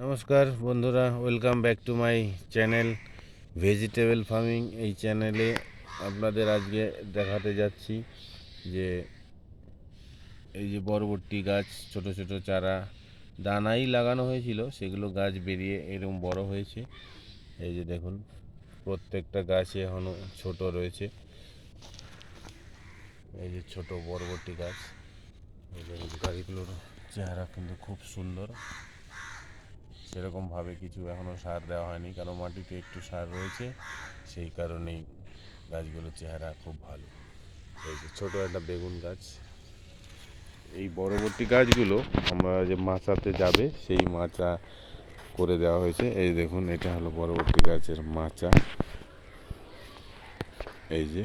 নমস্কার বন্ধুরা, welcome back to my channel vegetable farming. এই চ্যানেলে আপনাদের আজকে দেখাতে যাচ্ছি যে এই যে বরবটি গাছ ছোট ছোট চারা দানাই লাগানো হয়েছিল, সেগুলো গাছ বেরিয়ে এরকম বড় হয়েছে। এই যে দেখুন, প্রত্যেকটা গাছে এখনও ছোট রয়েছে। এই যে ছোট বরবটি গাছ, এই যে গাছগুলোর চেহারা কিন্তু খুব সুন্দর। সেরকমভাবে কিছু এখনও সার দেওয়া হয়নি, কারণ মাটিতে একটু সার রয়েছে, সেই কারণেই গাছগুলোর চেহারা খুব ভালো। এই যে ছোটো একটা বেগুন গাছ। এই বরবটি গাছগুলো আমরা যে মাচাতে যাবে সেই মাচা করে দেওয়া হয়েছে। এই দেখুন, এটা হলো বরবটি গাছের মাচা। এই যে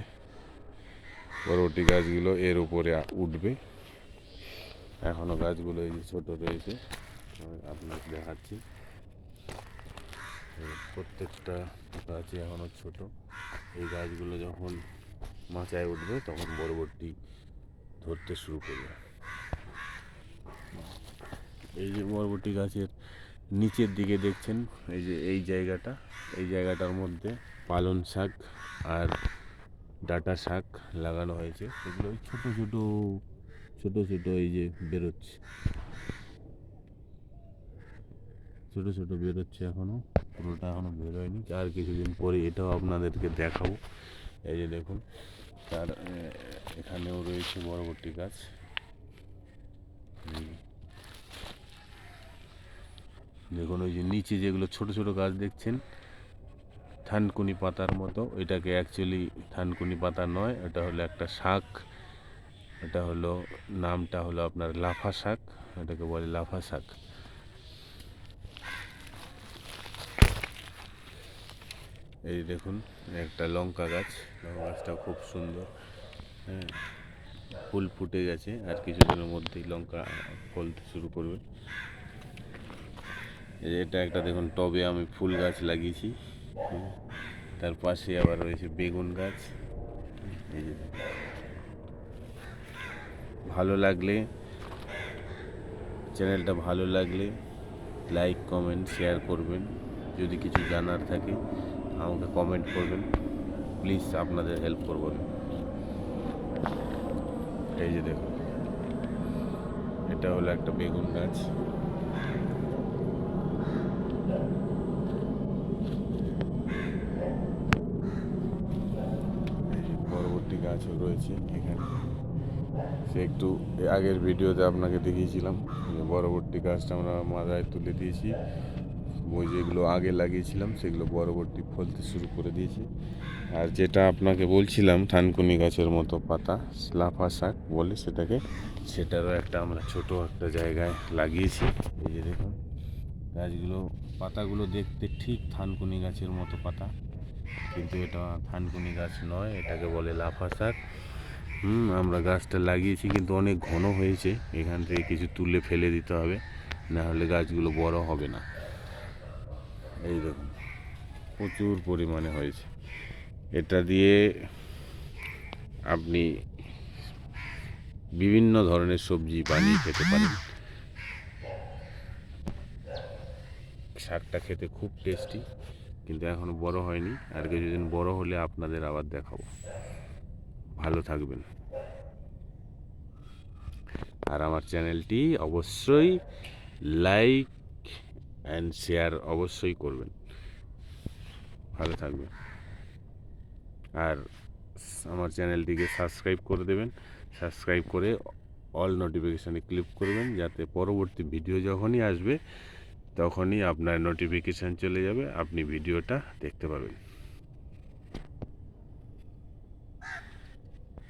বরবটি গাছগুলো এর উপরে উঠবে। এখনও গাছগুলো এই যে ছোটো রয়েছে, আপনাকে দেখাচ্ছি। প্রত্যেকটা গাছই এখনও ছোট। এই গাছগুলো যখন মাচায় উঠবে তখন বরবটি ধরতে শুরু করবে। এই যে বরবটি গাছের নিচের দিকে দেখছেন, এই যে এই জায়গাটার মধ্যে পালং শাক আর ডাঁটা শাক লাগানো হয়েছে। সেগুলো ছোট ছোট ছোট ছোট এই যে বেরোচ্ছে, ছোট ছোট বেরোচ্ছে, এখনো পুরোটা এখনো বেরোয়নি। আর কিছুদিন পরে এটাও আপনাদেরকে দেখাবো। এই যে দেখুন, তার এখানেও রয়েছে বরবটি গাছ। দেখুন, ওই যে নিচে যেগুলো ছোট ছোট গাছ দেখছেন থানকুনি পাতার মতো, এটাকে অ্যাকচুয়ালি থানকুনি পাতা নয়, এটা হলো একটা শাক। এটা হলো, নামটা হলো আপনার লাফা শাক, এটাকে বলে লাফা শাক। এই দেখুন, একটা লঙ্কা গাছ, লঙ্কা গাছটা খুব সুন্দর। হ্যাঁ, ফুল ফুটে গেছে, আর কিছুদিনের মধ্যেই লঙ্কা ফলতে শুরু করবে। এটা একটা দেখুন, টবে আমি ফুল গাছ লাগিয়েছি। তার পাশে আবার রয়েছে বেগুন গাছ। এই যে ভালো লাগলে, চ্যানেলটা ভালো লাগলে লাইক, কমেন্ট, শেয়ার করবেন। যদি কিছু জানার থাকে আমাকে কমেন্ট করবেন, প্লিজ, আপনাদের হেল্প করব আমি। এই যে দেখুন, এটা হলো একটা বেগুন গাছ। পরবর্তী গাছও রয়েছে এখানে। সে একটু আগের ভিডিওতে আপনাকে দেখিয়েছিলাম যে বরবটি গাছটা আমরা মাথায় তুলে দিয়েছি। ওই যেগুলো আগে লাগিয়েছিলাম সেগুলো বরবটি ফলতে শুরু করে দিয়েছি। আর যেটা আপনাকে বলছিলাম থানকুনি গাছের মতো পাতা, লাফা শাক বলে সেটাকে, সেটারও একটা আমরা ছোট একটা জায়গায় লাগিয়েছি। এই যে দেখুন, গাছগুলো, পাতাগুলো দেখতে ঠিক থানকুনি গাছের মতো পাতা, কিন্তু এটা থানকুনি গাছ নয়, এটাকে বলে লাফা শাক। আমরা গাছটা লাগিয়েছি, কিন্তু অনেক ঘন হয়েছে। এখান থেকে কিছু তুলে ফেলে দিতে হবে, না হলে গাছগুলো বড় হবে না। এই দেখুন, প্রচুর পরিমাণে হয়েছে। এটা দিয়ে আপনি বিভিন্ন ধরনের সবজি বানিয়ে খেতে পারেন। শাকটা খেতে খুব টেস্টি, কিন্তু এখনো বড় হয়নি। আর কিছুদিন বড় হলে আপনাদের আবার দেখাবো। ভালো থাকবেন, আর আমার চ্যানেলটি অবশ্যই লাইক অ্যান্ড শেয়ার অবশ্যই করবেন। ভালো থাকবেন, আর আমার চ্যানেলটিকে সাবস্ক্রাইব করে দেবেন। সাবস্ক্রাইব করে অল নোটিফিকেশানে ক্লিক করবেন, যাতে পরবর্তী ভিডিও যখনই আসবে তখনই আপনার নোটিফিকেশান চলে যাবে, আপনি ভিডিওটা দেখতে পাবেন।